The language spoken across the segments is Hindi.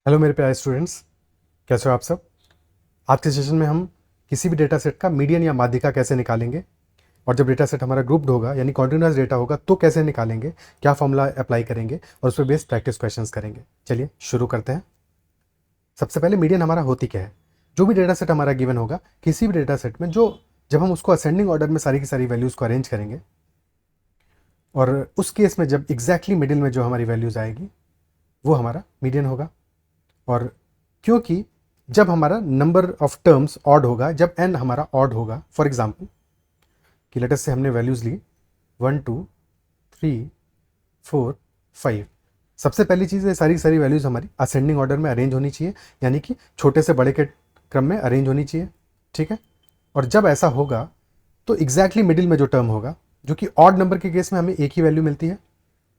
हेलो मेरे प्यारे स्टूडेंट्स, कैसे हो आप सब। आज के सेशन में हम किसी भी डेटा सेट का मीडियन या माध्यिका कैसे निकालेंगे, और जब डेटा सेट हमारा ग्रुप्ड होगा यानी कॉन्टिन्यूस डेटा होगा तो कैसे निकालेंगे, क्या फॉर्मूला अप्लाई करेंगे और उस पर बेस्ड प्रैक्टिस क्वेश्चंस करेंगे। चलिए शुरू करते हैं। सबसे पहले मीडियन हमारा होती क्या है। जो भी डेटा सेट हमारा गिवन होगा, किसी भी डेटा सेट में जो जब हम उसको असेंडिंग ऑर्डर में सारी की सारी वैल्यूज़ को अरेंज करेंगे, और उस केस में जब एग्जैक्टली मिडिल में जो हमारी वैल्यूज़ आएगी वो हमारा मीडियन होगा। और क्योंकि जब हमारा नंबर ऑफ टर्म्स ऑड होगा, जब एन हमारा ऑड होगा, फॉर एग्जांपल कि लेटर से हमने वैल्यूज ली 1 2 3 4 5। सबसे पहली चीज़ है सारी सारी वैल्यूज हमारी असेंडिंग ऑर्डर में अरेंज होनी चाहिए, यानी कि छोटे से बड़े के क्रम में अरेंज होनी चाहिए। ठीक है। और जब ऐसा होगा तो एग्जैक्टली मिडिल में जो टर्म होगा, जो कि ऑड नंबर के केस में हमें एक ही वैल्यू मिलती है,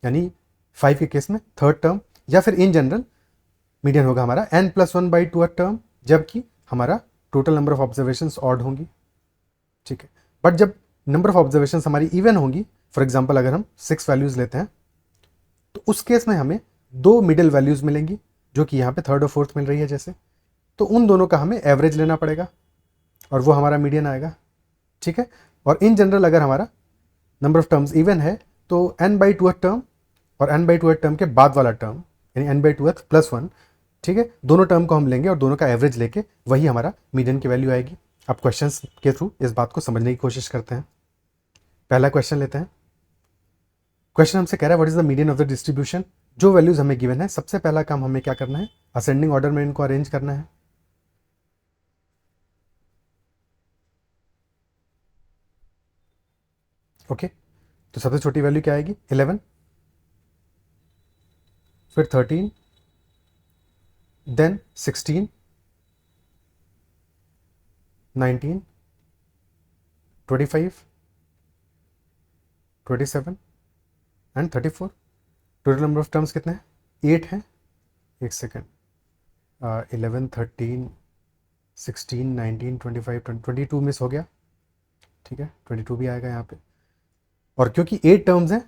यानी 5 के केस में थर्ड टर्म, या फिर इन जनरल मीडियन होगा हमारा n+1/2 टर्म, जबकि हमारा total number of observation odd होंगी। ठीक है। बट जब नंबर ऑफ ऑब्जर्वेशन हमारी इवन होंगी, फॉर एग्जाम्पल अगर हम 6 वैल्यूज लेते हैं, तो उस केस में हमें 2 मिडिल वैल्यूज मिलेंगी, जो कि यहाँ पे थर्ड और फोर्थ मिल रही है जैसे। तो उन दोनों का हमें एवरेज लेना पड़ेगा और वो हमारा मीडियन आएगा। ठीक है। और इन जनरल अगर हमारा नंबर ऑफ टर्म्स इवन है तो n/2 टर्म और n/2 टर्म के बाद वाला टर्म यानी n/2+1, ठीक है, दोनों टर्म को हम लेंगे और दोनों का एवरेज लेके वही हमारा मीडियन की वैल्यू आएगी। अब क्वेश्चंस के थ्रू इस बात को समझने की कोशिश करते हैं। पहला क्वेश्चन लेते हैं। क्वेश्चन हमसे कह रहा है what is the median of the distribution. जो वैल्यूज हमें गिवन है, सबसे पहला काम हमें क्या करना है, असेंडिंग ऑर्डर में इनको अरेंज करना है। ओके। तो सबसे छोटी वैल्यू क्या आएगी, 11, फिर 13, then 16, 19, 25, 27 and 34। Total number of terms कितने हैं, 8 हैं। एक सेकेंड, 11 13 16 19 25 22 मिस हो गया। ठीक है, 22 भी आएगा यहाँ पे। और क्योंकि 8 टर्म्स हैं,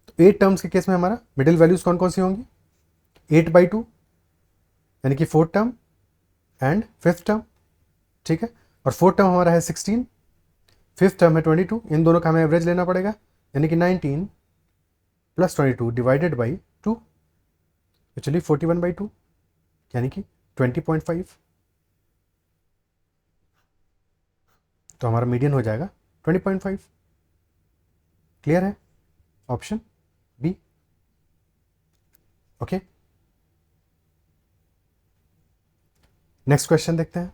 तो 8 टर्म्स के केस में हमारा मिडिल वैल्यूज कौन कौन सी होंगी, 8/2 यानी कि fourth term and fifth term. ठीक है। और फोर्थ टर्म हमारा है 16, फिफ्थ टर्म है 22, इन दोनों का हमें एवरेज लेना पड़ेगा, यानी कि 19 + 22 डिवाइडेड बाई 2, तो चलिए 41/2 यानी कि 20.5। तो हमारा मीडियन हो जाएगा 20.5। क्लियर है, option B. Okay, next question देखते हैं।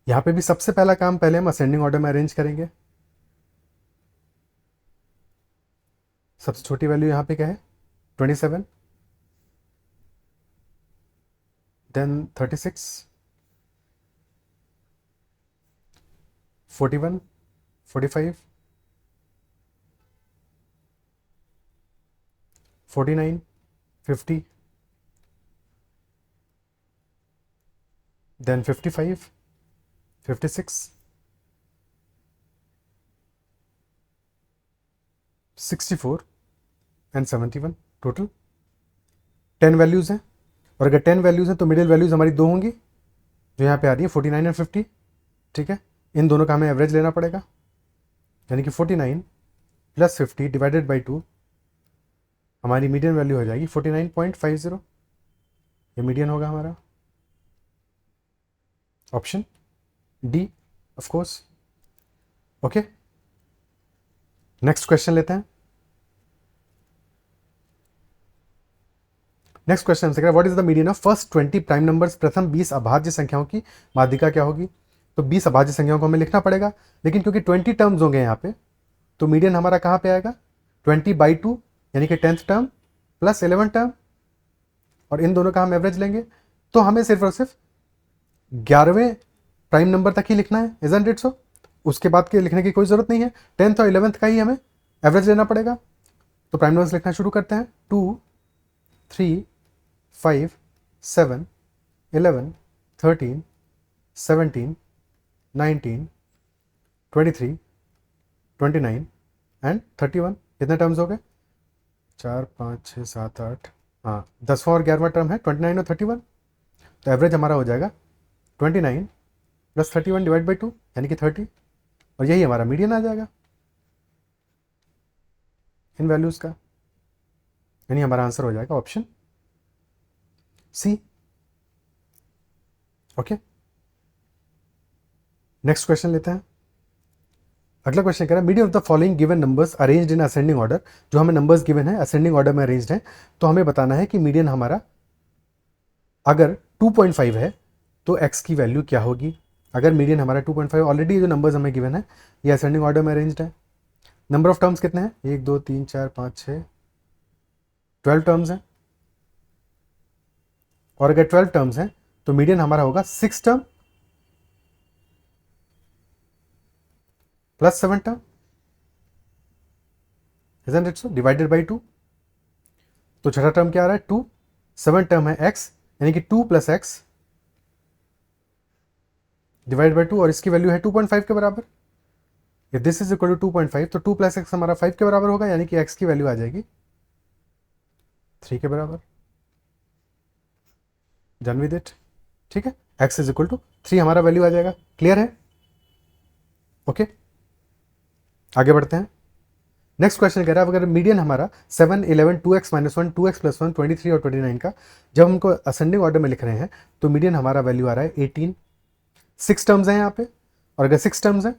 यहां पे भी सबसे पहला काम पहले हम असेंडिंग ऑर्डर में अरेंज करेंगे। सबसे छोटी वैल्यू यहां पे क्या है, 27, then 36, 41, 45, 49, 50, then 55, 56, 64 and 71। Total 10 values हैं, और अगर 10 वैल्यूज हैं तो मिडिल वैल्यूज हमारी दो होंगी, जो यहाँ पे आ रही है 49 एंड 50। ठीक है। इन दोनों का हमें एवरेज लेना पड़ेगा, यानी कि 49 + 50 डिवाइडेड बाई 2, हमारी मीडियन वैल्यू हो जाएगी 49.50। ये मीडियन होगा हमारा, option D of course. Okay, next question लेते हैं। नेक्स्ट क्वेश्चन से what is the median of first 20 prime numbers. प्रथम 20 अभाज्य संख्याओं की माध्यिका क्या होगी। तो 20 अभाज्य संख्याओं को हमें लिखना पड़ेगा, लेकिन क्योंकि 20 टर्म्स होंगे यहाँ पे, तो मीडियन हमारा कहाँ पे आएगा, 20/2 यानी कि 10th टर्म + 11 टर्म, और इन दोनों का हम एवरेज लेंगे। तो हमें सिर्फ और सिर्फ 11वें प्राइम नंबर तक ही लिखना है, इजंट इट सो। उसके बाद के लिखने की कोई जरूरत नहीं है, 10th और 11th का ही हमें एवरेज लेना पड़ेगा। तो प्राइम नंबर्स लिखना शुरू करते हैं, 2 3 5 7 11 13 17 19 23 29 एंड 31। कितने टर्म्स हो गए, 4 5 6 7 8 हाँ 10वां और 11वां टर्म है 29 और 31, तो एवरेज हमारा हो जाएगा 29 प्लस 31 डिवाइड बाई 2 यानी कि 30, और यही हमारा मीडियन आ जाएगा इन वैल्यूज़ का, यानी हमारा आंसर हो जाएगा option C. Okay, next question लेते हैं। अगला क्वेश्चन कह रहा है median of the following given numbers arranged in ascending order. जो हमें नंबर्स गिवन है असेंडिंग ऑर्डर में अरेंज्ड है, तो हमें बताना है कि मीडियन हमारा अगर 2.5 है तो x की वैल्यू क्या होगी। अगर मीडियन हमारा 2.5, ऑलरेडी जो नंबर्स हमें गिवन है ये असेंडिंग ऑर्डर में अरेंज्ड है। नंबर ऑफ टर्म्स कितने हैं, 1 2 3 4 5 6 12 टर्म्स हैं, और अगर 12 टर्म्स हैं तो मीडियन हमारा होगा 6 term plus 7 term, isn't it so, divided by 2। तो छठा टर्म क्या आ रहा है 2, 7 टर्म है x, यानी कि 2 प्लस एक्स डिवाइड बाई 2, और इसकी वैल्यू है 2.5 के बराबर। If this is equal to 2.5 तो 2 प्लस एक्स हमारा 5 के बराबर होगा, यानी कि x की वैल्यू आ जाएगी 3 के बराबर। डन विद इट, ठीक है, x इज इक्वल टू 3 हमारा वैल्यू आ जाएगा। क्लियर है? ओके, आगे बढ़ते हैं। नेक्स्ट क्वेश्चन कह रहा है अगर मीडियन हमारा 7 11 2x माइनस 1 2x प्लस 1 23 और 29 का जब हमको असेंडिंग ऑर्डर में लिख रहे हैं तो मीडियन हमारा वैल्यू आ रहा है 18। 6 टर्म्स हैं यहाँ पे, और अगर 6 टर्म्स हैं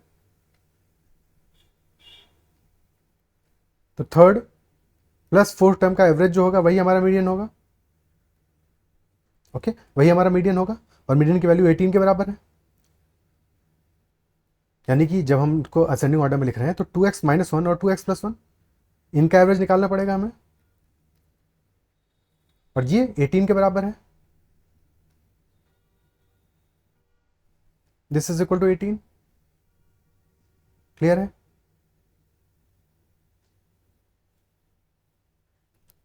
तो थर्ड प्लस फोर्थ टर्म का एवरेज जो होगा वही हमारा मीडियन होगा। ओके, वही हमारा मीडियन होगा, और मीडियन की वैल्यू 18 के बराबर है। यानी कि जब हम इसको असेंडिंग ऑर्डर में लिख रहे हैं तो 2x माइनस 1 और 2x प्लस 1 इनका एवरेज निकालना पड़ेगा हमें, और ये 18 के बराबर है। This is equal to 18। Clear है?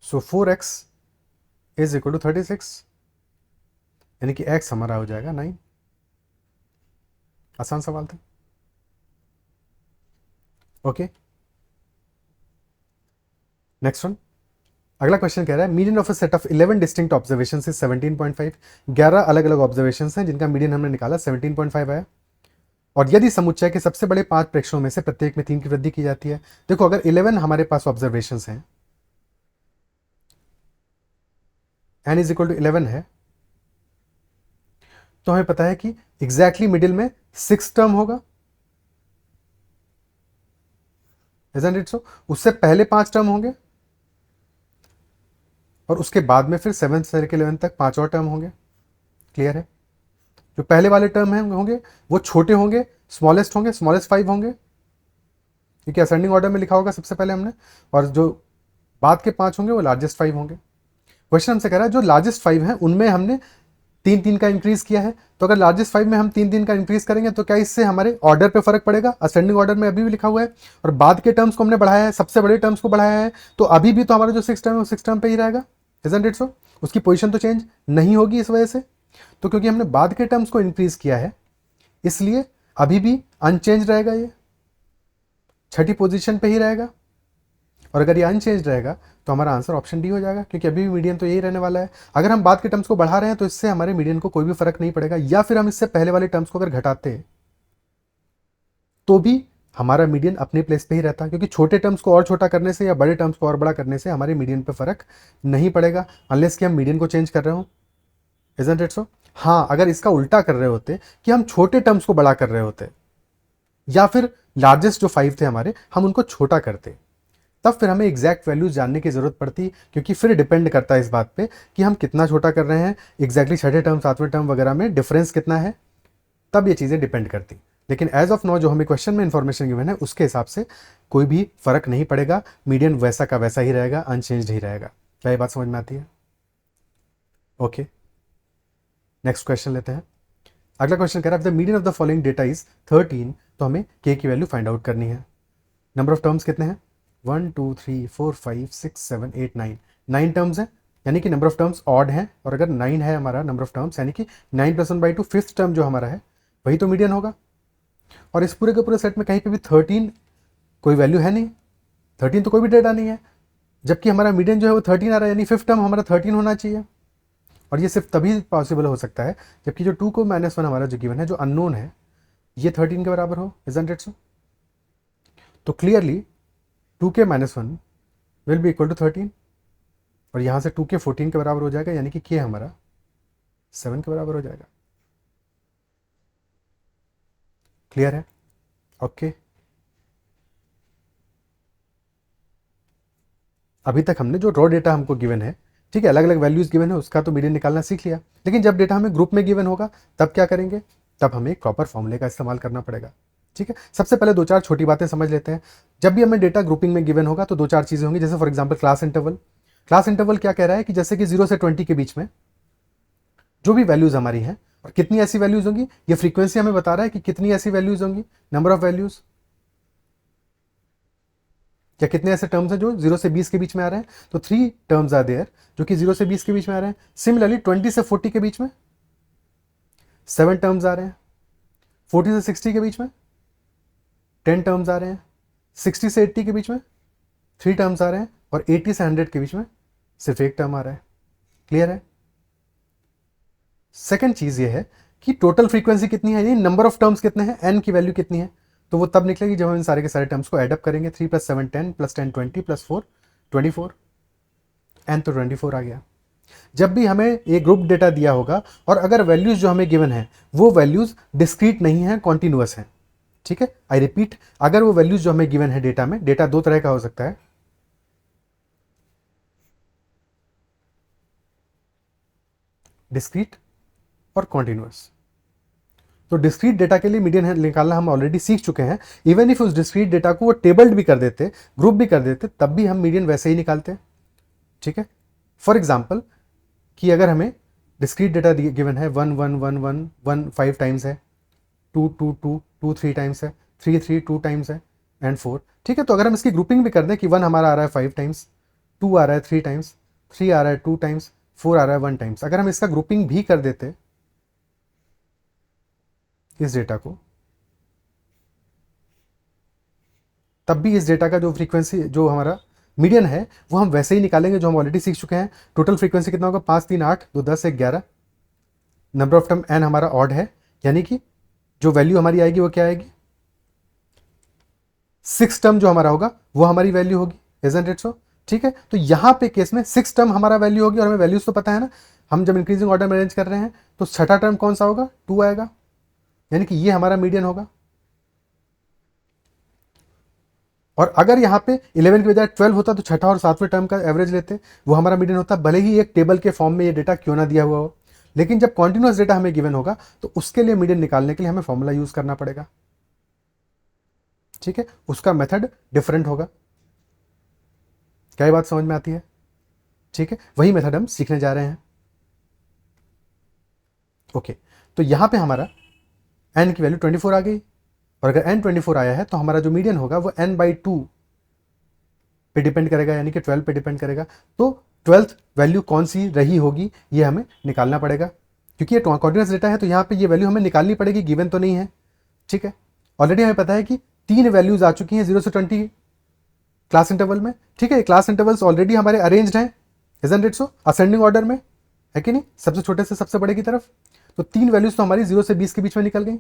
So 4x is equal to 36, यानी कि x हमारा हो जाएगा 9। आसान सवाल था। Okay, next one. अगला क्वेश्चन कह रहा है median of a set of 11 distinct observations is 17.5। 11 अलग अलग ऑब्जर्वेशंस हैं जिनका मीडियन हमने निकाला 17.5 आया, और यदि समुच्चय के सबसे बड़े 5 प्रेक्षणों में से प्रत्येक में 3 की वृद्धि की जाती है। देखो अगर 11 हमारे पास ऑब्जर्वेशंस हैं, n इज इक्वल टू 11 है, तो हमें पता है कि एग्जैक्टली मिडिल में 6 टर्म होगा, isn't it so? उससे पहले 5 टर्म होंगे, और उसके बाद में फिर 7 से लेकर 11 तक 5 और टर्म होंगे। क्लियर है? जो पहले वाले टर्म होंगे वो छोटे होंगे, स्मॉलेस्ट होंगे, स्मॉलेस्ट 5 होंगे, क्योंकि असेंडिंग ऑर्डर में लिखा होगा सबसे पहले हमने, और जो बाद के 5 होंगे वो लार्जेस्ट 5 होंगे। क्वेश्चन हमसे कह रहा है जो लार्जेस्ट 5 हैं उनमें हमने 3-3 का इंक्रीज किया है, तो अगर लार्जेस्ट 5 में हम 3-3 का इंक्रीज करेंगे तो क्या इससे हमारे ऑर्डर पे फर्क पड़ेगा? असेंडिंग ऑर्डर में अभी भी लिखा हुआ है, और बाद के टर्म्स को हमने बढ़ाया है, सबसे बड़े टर्म्स को बढ़ाया है, तो अभी भी तो हमारा जो 6 टर्म है वो 6 टर्म पे ही रहेगा। isn't it so? उसकी पोजीशन तो चेंज नहीं होगी इस वजह से। तो क्योंकि हमने बाद के टर्म्स को इंक्रीज किया है इसलिए अभी भी अनचेंज रहेगा, ये छठी पोजीशन पे ही रहेगा, और अगर ये अनचेंज रहेगा तो हमारा आंसर ऑप्शन डी हो जाएगा, क्योंकि अभी भी मीडियन तो यही रहने वाला है। अगर हम बाद के टर्म्स को बढ़ा रहे हैं तो इससे हमारे मीडियन को कोई भी फर्क नहीं पड़ेगा, या फिर हम इससे पहले वाले टर्म्स को अगर घटाते हैं तो भी हमारा मीडियन अपने प्लेस पे ही रहता है, क्योंकि छोटे टर्म्स को और छोटा करने से या बड़े टर्म्स को और बड़ा करने से हमारे मीडियन पे फर्क नहीं पड़ेगा, अनलेस कि हम मीडियन को चेंज कर रहे हो। isn't it so? हाँ, अगर इसका उल्टा कर रहे होते कि हम छोटे टर्म्स को बड़ा कर रहे होते, या फिर लार्जेस्ट जो 5 थे हमारे हम उनको छोटा करते, तब फिर हमें एग्जैक्ट वैल्यूज जानने की जरूरत पड़ती, क्योंकि फिर डिपेंड करता है इस बात पे कि हम कितना छोटा कर रहे हैं, एग्जैक्टली छठे टर्म 7वें टर्म वगैरह में डिफरेंस कितना है, तब ये चीज़ें डिपेंड करती। लेकिन एज ऑफ नाउ जो हमें क्वेश्चन में इंफॉर्मेशन गिवन है उसके हिसाब से कोई भी फर्क नहीं पड़ेगा, मीडियन वैसा का वैसा ही रहेगा, अनचेंज ही रहेगा। क्या ये बात समझ में आती है? ओके, नेक्स्ट क्वेश्चन लेते हैं। अगला क्वेश्चन कह रहा है the median of the following data is 13, तो हमें k की वैल्यू फाइंड आउट करनी है। नंबर ऑफ टर्म्स कितने हैं? 1 2 3 4 5 6 7 8 9, 9 टर्म्स हैं, यानी कि नंबर ऑफ टर्म्स ऑड है, और अगर 9 है हमारा नंबर ऑफ टर्म्स, यानी कि 9 + 1/2 फिफ्थ टर्म जो हमारा है वही तो मीडियन होगा। और इस पूरे के पूरे सेट में कहीं पे भी 13 कोई वैल्यू है नहीं, 13 तो कोई भी डेटा नहीं है, जबकि हमारा मीडियन जो है वो 13 आ रहा है, यानी फिफ्थ टर्म हमारा 13 होना चाहिए। और ये सिर्फ तभी पॉसिबल हो सकता है जबकि जो 2 को -1 हमारा जो गिवन है, जो अननोन है, ये 13 के बराबर हो, इजंट इट सो? तो क्लियरली 2 के -1 विल बी इक्वल टू 13, और यहाँ से 2 के 14 के बराबर हो जाएगा, यानी कि के हमारा 7 के बराबर हो जाएगा। क्लियर है? ओके। अभी तक हमने जो रॉ डेटा हमको गिवन है, ठीक है, अलग अलग वैल्यूज गिवन है, उसका तो मीडियन निकालना सीख लिया। लेकिन जब डेटा हमें ग्रुप में गिवन होगा तब क्या करेंगे? तब हमें एक प्रॉपर फॉर्मूले का इस्तेमाल करना पड़ेगा। ठीक है, सबसे पहले 2-4 छोटी बातें समझ लेते हैं। जब भी हमें डेटा ग्रुपिंग में गिवन होगा तो 2-4 चीज़ें होंगी, जैसे for example class interval. Class interval क्या कह रहा है कि जैसे कि 0 से 20 के बीच में जो भी वैल्यूज हमारी हैं, और कितनी ऐसी वैल्यूज होंगी, ये फ्रीक्वेंसी हमें बता रहा है कि कितनी ऐसी वैल्यूज होंगी, नंबर ऑफ वैल्यूज, या कितने ऐसे टर्म्स हैं जो 0 से 20 के बीच में आ रहे हैं। तो 3 टर्म्स आर देयर जो कि 0 से 20 के बीच में आ रहे हैं। सिमिलरली 20 से 40 के बीच में 7 टर्म्स आ रहे हैं। 40 से 60 के बीच में 10 टर्म्स आ रहे हैं। 60 से 80 के बीच में 3 टर्म्स आ रहे हैं, और 80 से 100 के बीच में सिर्फ एक टर्म आ रहा है। क्लियर है? सेकेंड चीज ये है कि टोटल फ्रीक्वेंसी कितनी है, यानी नंबर ऑफ टर्म्स कितने हैं, एन की वैल्यू कितनी है। तो वो तब निकलेगी जब हम इन सारे के सारे टर्म्स को एडअप करेंगे। 3 + 7 10 + 10 20 + 4 24, एन तो 24 आ गया। जब भी हमें ये ग्रुप डेटा दिया होगा और अगर वैल्यूज जो हमें गिवन है वो वैल्यूज डिस्क्रीट नहीं है, कॉन्टिन्यूअस है। ठीक है, आई रिपीट, अगर वो वैल्यूज जो हमें गिवन है डेटा में, डेटा दो तरह का हो सकता है, डिस्क्रीट और कॉन्टिन्यूअस। तो डिस्क्रीट डेटा के लिए मीडियन निकालना हम ऑलरेडी सीख चुके हैं। इवन इफ उस डिस्क्रीट डेटा को वो टेबल्ड भी कर देते, ग्रुप भी कर देते, तब भी हम मीडियन वैसे ही निकालते। ठीक है, फॉर एग्जाम्पल कि अगर हमें डिस्क्रीट डेटा गिवन है 1 1 1 1 1 5 टाइम्स है, 2 2 2 2 3 टाइम्स है, 3 3 2 टाइम्स है, एंड 4। ठीक है, तो अगर हम इसकी ग्रुपिंग भी कर दें कि 1 हमारा आ रहा है 5 टाइम्स, 2 आ रहा है 3 टाइम्स, 3 आ रहा है 2 टाइम्स, 4 आ रहा है 1 टाइम्स, अगर हम इसका ग्रुपिंग भी कर देते इस डेटा को, तब भी इस डेटा का जो फ्रीक्वेंसी, जो हमारा मीडियन है, वो हम वैसे ही निकालेंगे जो हम ऑलरेडी सीख चुके हैं। टोटल फ्रीक्वेंसी कितना होगा? 5 3 8 2 10 1 11। नंबर ऑफ टर्म एन हमारा ऑड है, यानी कि जो वैल्यू हमारी आएगी वो क्या आएगी? 6 टर्म जो हमारा होगा वो हमारी वैल्यू होगी, इजंट इट सो? ठीक है, तो यहां पे केस में 6 टर्म हमारा वैल्यू होगी, और हमें वैल्यूज तो पता है ना, हम जब इंक्रीजिंग ऑर्डर में अरेंज कर रहे हैं तो छठा टर्म कौन सा होगा? 2 आएगा, यानी कि ये हमारा मीडियन होगा। और अगर यहाँ पे 11 के बजाय 12 होता तो छठा और सातवें टर्म का एवरेज लेते, वो हमारा मीडियन होता, भले ही एक टेबल के फॉर्म में ये डेटा क्यों ना दिया हुआ हो। लेकिन जब कॉन्टिन्यूअस डेटा हमें गिवन होगा तो उसके लिए मीडियन निकालने के लिए हमें फॉर्मूला यूज करना पड़ेगा। ठीक है, उसका मेथड डिफरेंट होगा। क्या ये बात समझ में आती है? ठीक है, वही मेथड हम सीखने जा रहे हैं। ओके, तो यहां पे हमारा n की वैल्यू 24 आ गई, और अगर n 24 आया है तो हमारा जो मीडियन होगा वो n/2 पे डिपेंड करेगा, यानी कि 12 पे डिपेंड करेगा। तो 12th वैल्यू कौन सी रही होगी ये हमें निकालना पड़ेगा, क्योंकि ये कॉन्टिन्यूअस डेटा है तो यहाँ पे ये वैल्यू हमें निकालनी पड़ेगी, गिवन तो नहीं है। ठीक है, ऑलरेडी हमें पता है कि 3 वैल्यूज आ चुकी हैं 0 से 20 क्लास इंटरवल में। ठीक है, क्लास इंटरवल्स ऑलरेडी हमारे अरेंज्ड हैं, isn't it so? Ascending order में है कि नहीं, सबसे छोटे से सबसे बड़े की तरफ। तो 3 वैल्यूज तो हमारी 0 से 20 के बीच में निकल गई,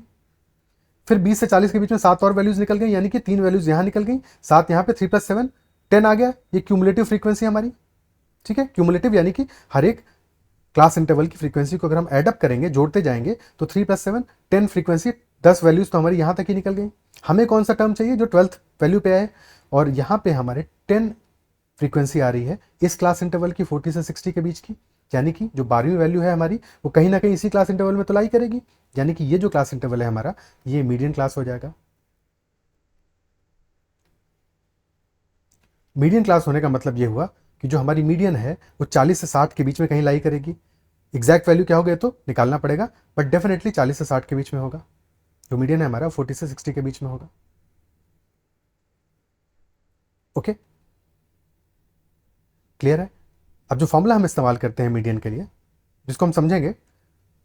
फिर 20 से 40 के बीच में 7 और वैल्यूज निकल गई, यानी कि 3 वैल्यूज यहाँ निकल गई, 7 यहाँ पे, 3 + 7 10 आ गया। ये क्यूमुलेटिव फ्रीक्वेंसी हमारी। ठीक है, क्यूमुलेटिव यानी कि हर एक क्लास इंटरवल की फ्रीक्वेंसी को अगर हम एडअप करेंगे, जोड़ते जाएंगे, तो 3 + 7 10 फ्रीक्वेंसी, 10 वैल्यूज तो हमारी यहाँ तक ही निकल गई। हमें कौन सा टर्म चाहिए? जो 12th वैल्यू पे आए, और यहाँ पे हमारे 10 फ्रीक्वेंसी आ रही है इस क्लास इंटरवल की 40 से 60 के बीच की, यानी कि जो 12वीं वैल्यू है हमारी वो कहीं ना कहीं इसी क्लास इंटरवल में तो लाई करेगी, यानी कि ये जो क्लास इंटरवल है हमारा, ये मीडियन क्लास हो जाएगा। मीडियन क्लास होने का मतलब ये हुआ कि जो हमारी मीडियन है वो 40 से 60 के बीच में कहीं लाई करेगी। एग्जैक्ट वैल्यू क्या हो गया तो निकालना पड़ेगा, बट डेफिनेटली 40 से 60 के बीच में होगा। जो मीडियन है हमारा 40 से 60 के बीच में होगा। ओके, क्लियर है? अब जो फॉर्मूला हम इस्तेमाल करते हैं मीडियन के लिए, जिसको हम समझेंगे,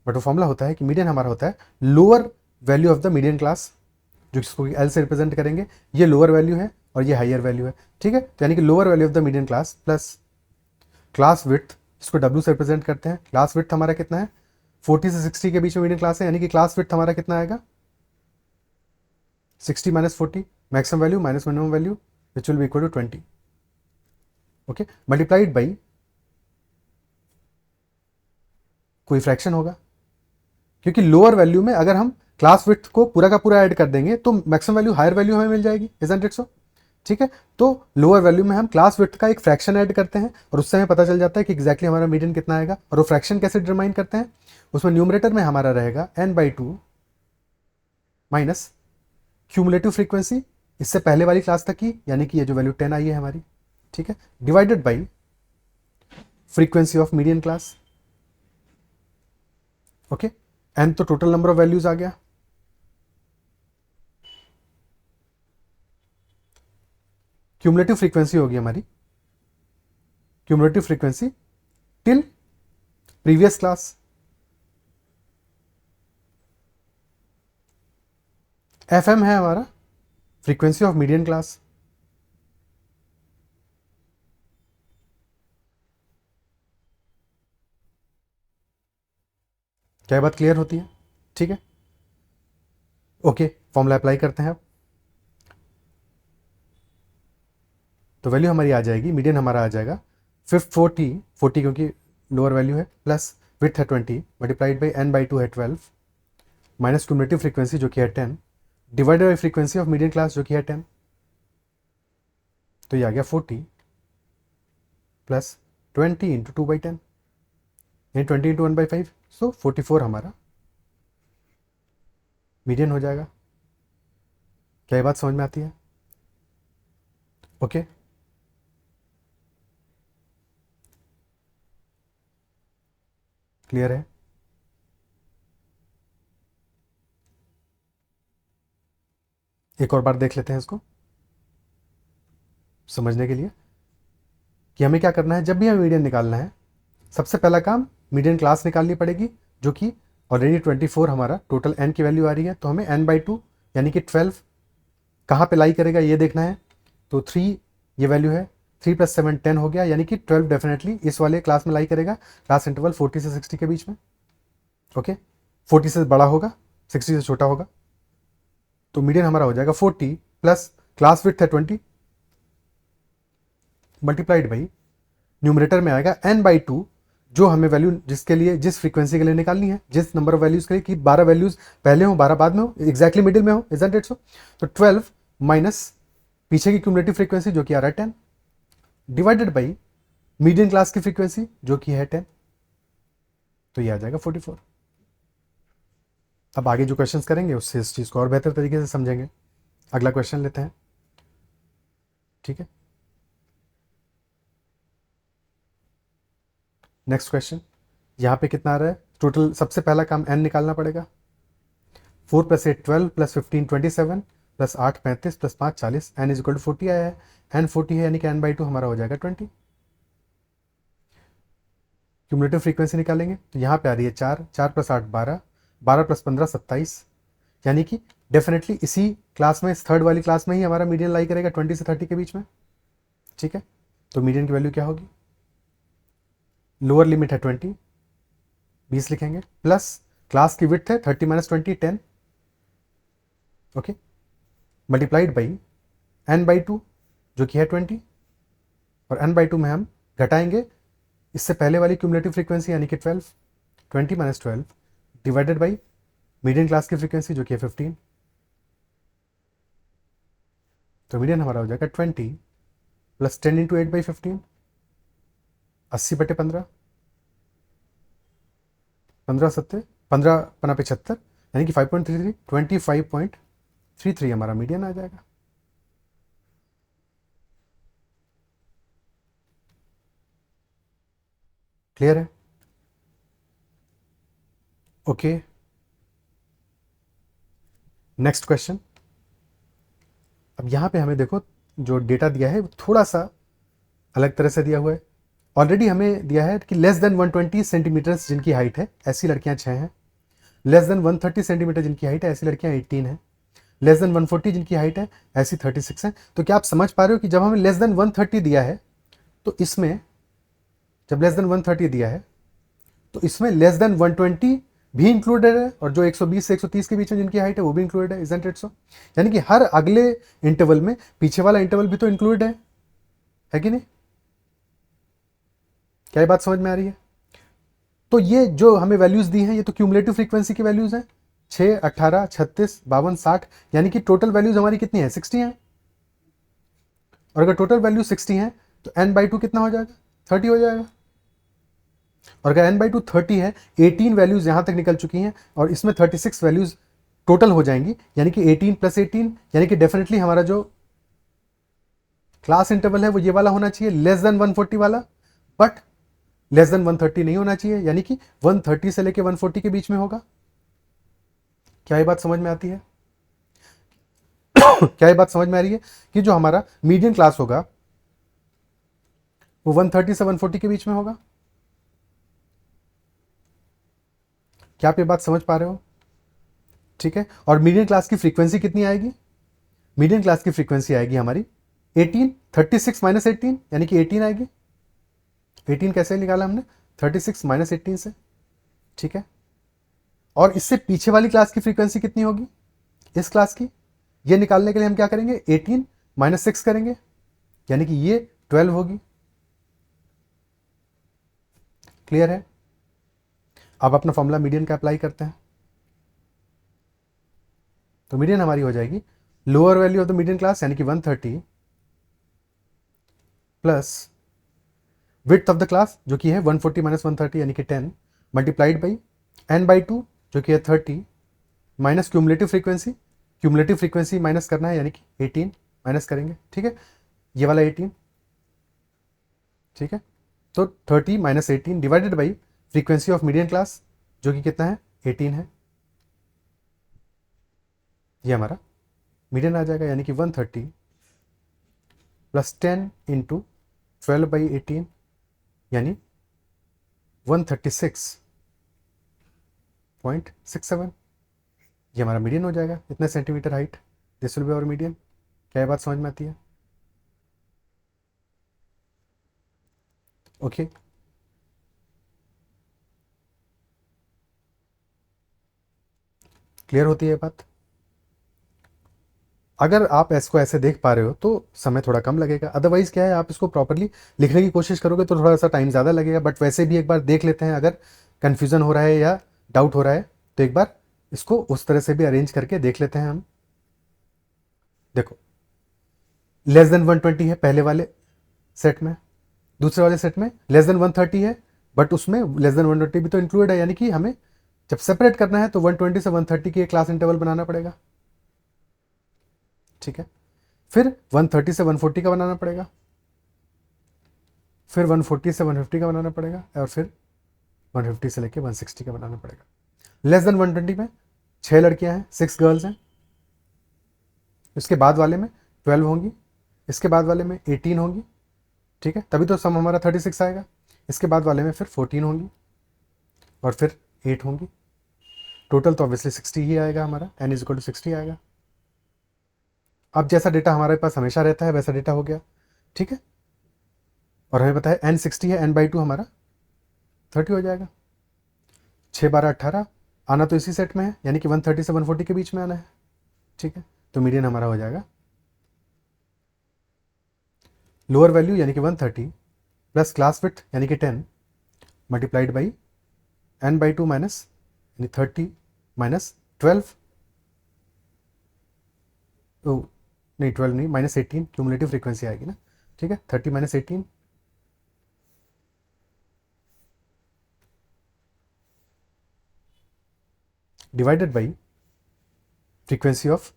बट वो फॉर्मूला होता है कि मीडियन हमारा होता है lower value of the median class, जो इसको एल से रिप्रेजेंट करेंगे। ये लोअर वैल्यू है, और ये हायर वैल्यू है, ठीक है। तो यानी कि lower value of the median class plus class width, इसको W से रिप्रेजेंट करते हैं। क्लास विड्थ हमारा कितना है, 40 से 60 के बीच में मीडियन क्लास है, यानी कि क्लास विड्थ हमारा कितना आएगा, 60 minus 40, maximum value minus minimum value, which will be equal to 20, okay, multiplied by कोई फ्रैक्शन होगा, क्योंकि लोअर वैल्यू में अगर हम क्लास विड्थ को पूरा का पूरा ऐड कर देंगे तो मैक्सिमम वैल्यू हायर वैल्यू हमें मिल जाएगी, इजंट इट सो, ठीक है। तो लोअर वैल्यू में हम क्लास विड्थ का एक फ्रैक्शन ऐड करते हैं और उससे हमें पता चल जाता है कि एग्जैक्टली हमारा मीडियन कितना आएगा। और वो फ्रैक्शन कैसे डिटरमाइन करते हैं, उसमें न्यूमरेटर में हमारा रहेगा n/2 माइनस क्यूमुलेटिव फ्रीक्वेंसी इससे पहले वाली क्लास तक की, यानी कि ये जो वैल्यू 10 आई है हमारी, ठीक है, divided by frequency of median class, okay. n तो टोटल नंबर ऑफ वैल्यूज आ गया, क्यूमुलेटिव फ्रीक्वेंसी होगी हमारी, cumulative frequency till previous class, FM है हमारा फ्रीक्वेंसी ऑफ मीडियन क्लास, क्या बात क्लियर होती है, ठीक है, ओके। फॉर्मूला अप्लाई करते हैं अब, तो वैल्यू हमारी आ जाएगी, मीडियन हमारा आ जाएगा 40 क्योंकि लोअर वैल्यू है, प्लस विड्थ है 20 मल्टीप्लाइड बाई n/2 है 12 माइनस क्यूमुलेटिव फ्रीक्वेंसी जो कि है 10 divided by frequency of median class जो कि है 10, तो ये आ गया 40 प्लस 20 इंटू 2/10 यानी 20 इंटू 1/5, सो 44 हमारा मीडियन हो जाएगा। क्या ये बात समझ में आती है, ओके। क्लियर है, एक और बार देख लेते हैं इसको समझने के लिए कि हमें क्या करना है। जब भी हमें मीडियन निकालना है, सबसे पहला काम मीडियन क्लास निकालनी पड़ेगी, जो कि ऑलरेडी 24 हमारा टोटल n की वैल्यू आ रही है, तो हमें n/2 यानी कि 12 कहाँ पे लाई करेगा ये देखना है। तो 3 ये वैल्यू है, 3 + 7 10 हो गया, यानी कि 12 डेफिनेटली इस वाले क्लास में लाई करेगा, क्लास इंटरवल 40 से 60 के बीच में, ओके। 40 से बड़ा होगा, 60 से छोटा होगा, तो मीडियन हमारा हो जाएगा 40 प्लस क्लास विड्थ है 20 मल्टीप्लाइड बाई न्यूमरेटर में आएगा n/2 जो हमें वैल्यू जिसके लिए जिस फ्रीक्वेंसी के लिए निकालनी है, जिस नंबर ऑफ वैल्यूज के लिए कि 12 वैल्यूज पहले हो 12 बाद में हो, एग्जैक्टली मिडिल में हो, इजंट इट सो। तो 12 माइनस पीछे की क्यूमुलेटिव फ्रीक्वेंसी जो कि आ रहा है 10 डिवाइडेड बाई मीडियन क्लास की फ्रीक्वेंसी जो कि है 10, तो ये आ जाएगा 44। अब आगे जो क्वेश्चंस करेंगे उससे इस चीज़ को और बेहतर तरीके से समझेंगे। अगला क्वेश्चन लेते हैं, ठीक है। नेक्स्ट क्वेश्चन, यहाँ पे कितना आ रहा है टोटल, सबसे पहला काम n निकालना पड़ेगा, 4 + 8 12 + 15 27 + 8 35 + 5 40, n = 40 आया है, n 40 है यानी कि n/2 हमारा हो जाएगा 20। क्यूमुलेटिव फ्रीक्वेंसी निकालेंगे तो यहाँ पे आ रही है 4 + 8 12 12 + 15 27, यानी कि डेफिनेटली इसी क्लास में, इस थर्ड वाली क्लास में ही हमारा मीडियन लाई करेगा 20 से 30 के बीच में, ठीक है। तो मीडियन की वैल्यू क्या होगी, लोअर लिमिट है 20 20 लिखेंगे, प्लस क्लास की विड्थ है 30 - 20 10, ओके, मल्टीप्लाइड बाई n/2 जो कि है 20, और n/2 में हम घटाएंगे इससे पहले वाली क्यूमुलेटिव फ्रीक्वेंसी यानी कि 12 20 - 12 डिवाइडेड बाई मीडियन क्लास की फ्रीक्वेंसी जो कि है 15, तो मीडियन हमारा हो जाएगा 20 प्लस 10 इंटू 8/15 80/15 15 7 15 पना 75 यानी कि 5.33 25.33 हमारा मीडियन आ जाएगा। क्लियर है, ओके। नेक्स्ट क्वेश्चन, अब यहाँ पे हमें देखो जो डेटा दिया है थोड़ा सा अलग तरह से दिया हुआ है। ऑलरेडी हमें दिया है कि लेस देन 120 सेंटीमीटर्स जिनकी हाइट है ऐसी लड़कियां 6 हैं, लेस देन 130 सेंटीमीटर जिनकी हाइट है ऐसी लड़कियां 18 हैं, लेस देन 140 जिनकी हाइट है, ऐसी 36 है। तो क्या आप समझ पा रहे हो कि जब हमें लेस देन 130 दिया है तो इसमें, जब लेस देन 130 दिया है तो इसमें लेस देन 120 भी इंक्लूडेड है, और जो 120 से 130 के बीच में जिनकी हाइट है वो भी इंक्लूडेड है, इजंट इट सो? यानी कि हर अगले इंटरवल में पीछे वाला इंटरवल भी तो इंक्लूडेड है कि नहीं? क्या ये बात समझ में आ रही है? तो ये जो हमें वैल्यूज दी हैं ये तो क्यूमुलेटिव फ्रीक्वेंसी की वैल्यूज हैं, 6, 18, 36, 52, 60, यानी कि टोटल वैल्यूज हमारी कितनी है? 60 है। और अगर टोटल वैल्यू 60 है तो n/2 कितना हो जाएगा? 30 हो जाएगा। और अगर n/2 30 है, 18 वैल्यूज यहां तक निकल चुकी हैं और इसमें 36 वैल्यूज टोटल हो जाएंगी, यानी कि 18 + 18, यानी कि डेफिनेटली हमारा जो क्लास इंटरवल है वो ये वाला होना चाहिए, लेस देन 140 वाला, बट लेस देन 130 नहीं होना चाहिए, यानी कि 130 से लेके 140 के बीच में होगा। क्या ये बात समझ में आती है? क्या ये बात समझ में आ रही है कि जो हमारा मीडियम क्लास होगा वो 130 से 140 के बीच में होगा? क्या आप ये बात समझ पा रहे हो? ठीक है। और मीडियम क्लास की फ्रीक्वेंसी कितनी आएगी? मीडियम क्लास की फ्रीक्वेंसी आएगी हमारी 18, 36 - 18, यानी कि 18 आएगी। 18 कैसे निकाला हमने? 36 - 18 से। ठीक है। और इससे पीछे वाली क्लास की फ्रीक्वेंसी कितनी होगी? इस क्लास की, ये निकालने के लिए हम क्या करेंगे? 18 - 6 करेंगे, यानी कि ये 12 होगी। क्लियर है? अब अपना फॉर्मूला मीडियन का अप्लाई करते हैं। तो मीडियन हमारी हो जाएगी lower value of the median class यानी कि 130 plus width of the class जो कि है 140 - 130 यानी कि 10 मल्टीप्लाइड बाई n/2 जो कि है 30 माइनस क्यूमुलेटिव फ्रीक्वेंसी माइनस करना है, यानी कि 18 माइनस करेंगे। ठीक है, ये वाला 18। ठीक है, तो 30 - 18 divided by frequency of median class जो कि कितना है? 18 है। ये हमारा मीडियन आ जाएगा, यानी कि 130 प्लस 10 इंटू 12/18 यानी 136.67। ये हमारा मीडियन हो जाएगा, इतने centimetre height. This will be our median. क्या ये बात समझ में आती है? ओके क्लियर होती है ये बात? अगर आप इसको ऐसे देख पा रहे हो तो समय थोड़ा कम लगेगा, अदरवाइज क्या है, आप इसको प्रॉपरली लिखने की कोशिश करोगे तो थोड़ा सा टाइम ज़्यादा लगेगा। बट वैसे भी एक बार देख लेते हैं, अगर कन्फ्यूज़न हो रहा है या डाउट हो रहा है तो एक बार इसको उस तरह से भी अरेंज करके देख लेते हैं हम। देखो, लेस देन 120 है पहले वाले सेट में, दूसरे वाले सेट में लेस देन 130 है, बट उसमें लेस देन 120 भी तो इंक्लूड है, यानी कि हमें जब सेपरेट करना है तो 120 से 130 की एक क्लास इंटरवल बनाना पड़ेगा। ठीक है, फिर 130 से 140 का बनाना पड़ेगा, फिर 140 से 150 का बनाना पड़ेगा, और फिर 150 से लेके 160 का बनाना पड़ेगा। लेस देन 120 में 6 लड़कियां हैं, 6 गर्ल्स हैं। इसके बाद वाले में 12 होंगी, इसके बाद वाले में 18 होंगी। ठीक है, तभी तो सम हमारा 36 आएगा। इसके बाद वाले में फिर 14 होंगी और फिर 8 होंगी। टोटल तो ऑब्वियसली 60 ही आएगा हमारा, n = 60 आएगा। अब जैसा डेटा हमारे पास हमेशा रहता है वैसा डेटा हो गया। ठीक है, और हमें पता है n 60 है, n/2 हमारा 30 हो जाएगा। 6, 12, 18 आना तो इसी सेट में है, यानी कि 130 से 140 के बीच में आना है। ठीक है, तो मीडियन हमारा हो जाएगा लोअर वैल्यू यानी कि 130 प्लस क्लास विड्थ यानी कि 10 मल्टीप्लाइड बाई n/2 माइनस यानी 30 माइनस 12, नहीं 12 नहीं, -18 क्यूमुलेटिव फ्रीक्वेंसी आएगी ना। ठीक है, 30 - 18 divided by frequency of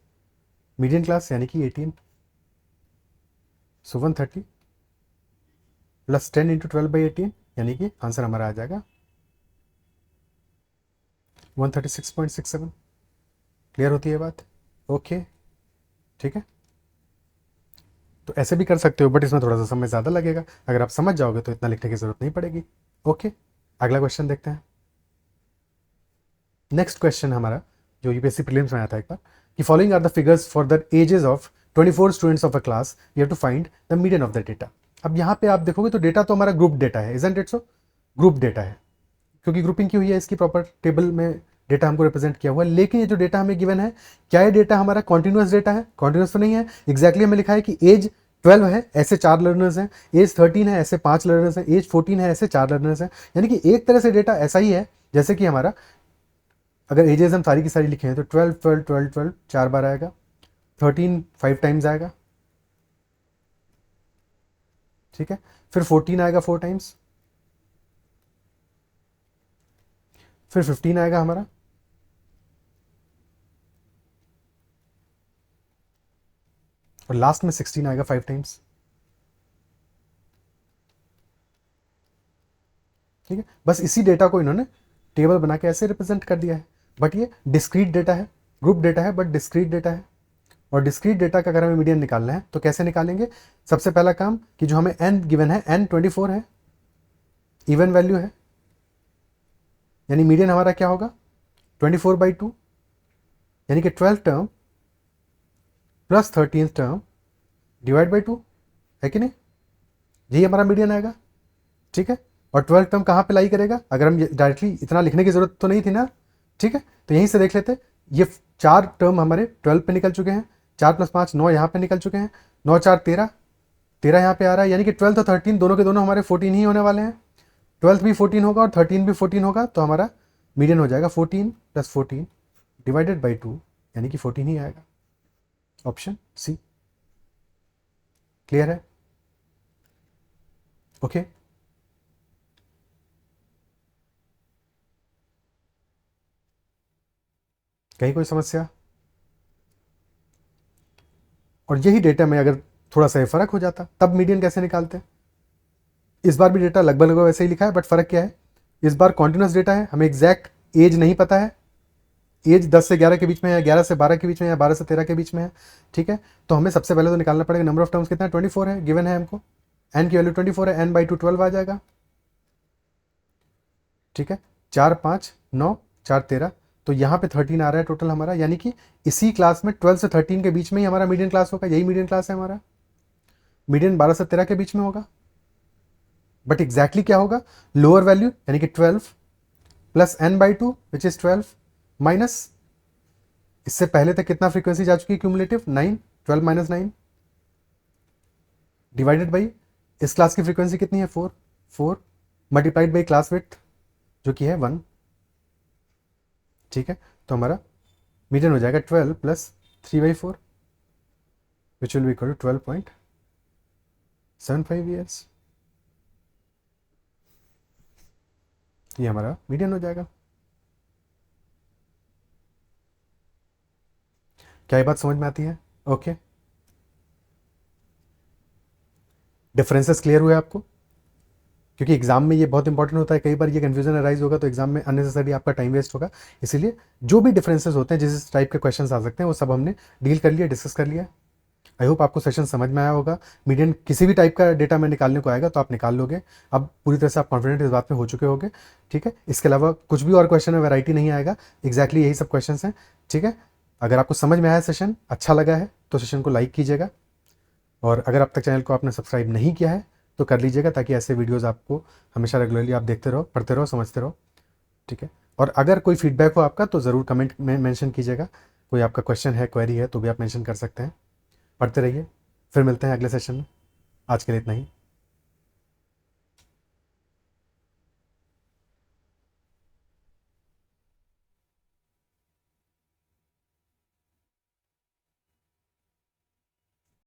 median class यानी कि 18। सो 130 प्लस 10 इंटू 12/18 यानी कि आंसर हमारा आ जाएगा 136.67। क्लियर होती है बात? ओके ठीक है, तो ऐसे भी कर सकते हो, बट इसमें थोड़ा सा समय ज़्यादा लगेगा। अगर आप समझ जाओगे तो इतना लिखने की ज़रूरत नहीं पड़ेगी। ओके, अगला क्वेश्चन देखते हैं। नेक्स्ट क्वेश्चन हमारा जो यूपीएससी प्रीलिम्स में आया था एक बार, कि following are the figures for the ages of 24 students of a class, you have to find the median of the data. अब यहाँ पे आप देखोगे तो डेटा तो हमारा ग्रुप डेटा है, isn't it so? Group data है क्योंकि ग्रुपिंग की हुई है, इसकी प्रॉपर टेबल में डेटा हमको रिप्रेजेंट किया हुआ है। लेकिन ये जो डेटा हमें गिवन है, क्या ये डेटा हमारा कॉन्टिन्यूस डेटा है? कॉन्टिन्यूस तो नहीं है। एग्जैक्टली हमें लिखा है कि एज 12 है, ऐसे 4 लर्नर्स हैं, एज 13 है, ऐसे 5 लर्नर्स हैं, एज 14 है, ऐसे 4 लर्नर्स हैं। यानी कि एक तरह से डेटा ऐसा ही है जैसे कि हमारा, अगर एजेस हम सारी की सारी लिखे हैं तो 12 12 12 12 4 बार आएगा, 13 5 टाइम्स आएगा, ठीक है, फिर 14 आएगा 4 टाइम्स, फिर 15 आएगा हमारा, और लास्ट में 16 आएगा 5 टाइम्स, ठीक है। बस इसी डेटा को इन्होंने टेबल बना के ऐसे रिप्रेजेंट कर दिया है। बट ये डिस्क्रीट डेटा है, ग्रुप डेटा है बट डिस्क्रीट डेटा है। और डिस्क्रीट डेटा का अगर हमें मीडियन निकालना है तो कैसे निकालेंगे? सबसे पहला काम कि जो हमें n गिवन है, n 24 है, इवन वैल्यू है, यानी मीडियन हमारा क्या होगा? 24/2, यानी कि 12 term plus 13 term divide by 2, है कि नहीं? यही हमारा मीडियन आएगा, ठीक है। और 12 टर्म कहाँ पे लाई करेगा? अगर हम डायरेक्टली इतना लिखने की जरूरत तो नहीं थी ना, ठीक है, तो यहीं से देख लेते। ये 4 टर्म हमारे 12 पे निकल चुके हैं, 4 + 5 9 यहाँ पे निकल चुके हैं, 9 4 13, 13 यहाँ पे आ रहा है, यानी कि 12 और 13 दोनों के दोनों हमारे 14 ही होने वाले हैं। 12 भी 14 होगा और 13 भी 14 होगा, तो हमारा मीडियन हो जाएगा 14 + 14 डिवाइडेड बाई 2, यानी कि 14 ही आएगा। Option C. क्लियर है? ओके। कहीं कोई समस्या? और यही डेटा में अगर थोड़ा सा फर्क हो जाता तब मीडियन कैसे निकालते? इस बार भी डेटा लगभग लगभग वैसे ही लिखा है, बट फर्क क्या है? इस बार कॉन्टिन्यूस डेटा है, हमें एग्जैक्ट एज नहीं पता है, एज 10 से 11 के बीच में है, 11 से 12 के बीच में है, 12 से 13 के बीच में है, ठीक है। तो हमें सबसे पहले तो निकालना पड़ेगा नंबर ऑफ टर्म्स कितना है, 24 है, गिवन है हमको, एन की वैल्यू 24 है, n/2 12 आ जाएगा, ठीक है। 4 5 9 4 13, तो यहाँ पे 13 आ रहा है टोटल हमारा, यानी कि इसी क्लास में 12 से 13 के बीच में ही हमारा मीडियन क्लास होगा, यही मीडियन क्लास है हमारा। मीडियन 12 से 13 के बीच में होगा, बट एग्जैक्टली क्या होगा? लोअर वैल्यू यानी कि 12 plus n/2 which is 12 minus, इससे पहले तक कितना फ्रीक्वेंसी जा चुकी है क्यूमुलेटिव? 9, 12 - 9 डिवाइडेड बाई इस क्लास की फ्रीक्वेंसी कितनी है? 4, 4 मल्टीप्लाइड बाई क्लास विड्थ जो कि है 1, ठीक है। तो हमारा मीडियन हो जाएगा 12 + 3/4 which will be equal to 12.75 years. ये हमारा मीडियन हो जाएगा। क्या ये बात समझ में आती है? ओके। डिफरेंसेस क्लियर हुए आपको? क्योंकि एग्जाम में ये बहुत इंपॉर्टेंट होता है, कई बार ये कन्फ्यूजन अराइज होगा तो एग्जाम में अननेसेसरी आपका टाइम वेस्ट होगा। इसीलिए जो भी डिफरेंसेस होते हैं, जिस टाइप के क्वेश्चन आ सकते हैं, वो सब हमने डील कर लिया, डिस्कस कर लिया। आई होप आपको सेशन समझ में आया होगा। मीडियन किसी भी टाइप का डेटा में निकालने को आएगा तो आप निकाल लोगे। अब पूरी तरह से आप कॉन्फिडेंट इस बात में हो चुके होगे, ठीक है। इसके अलावा कुछ भी और क्वेश्चन में वैरायटी नहीं आएगा, एग्जैक्टली यही सब क्वेश्चन हैं, ठीक है। अगर आपको समझ में आया सेशन, अच्छा लगा है, तो सेशन को लाइक कीजिएगा, और अगर अब तक चैनल को आपने सब्सक्राइब नहीं किया है तो कर लीजिएगा, ताकि ऐसे वीडियोज़ आपको हमेशा रेगुलरली आप देखते रहो, पढ़ते रहो, समझते रहो, ठीक है। और अगर कोई फीडबैक हो आपका तो ज़रूर कमेंट में मेंशन कीजिएगा। कोई आपका क्वेश्चन है, क्वेरी है, तो भी आप मेंशन कर सकते हैं। पढ़ते रहिए, फिर मिलते हैं अगले सेशन में। आज के लिए इतना ही।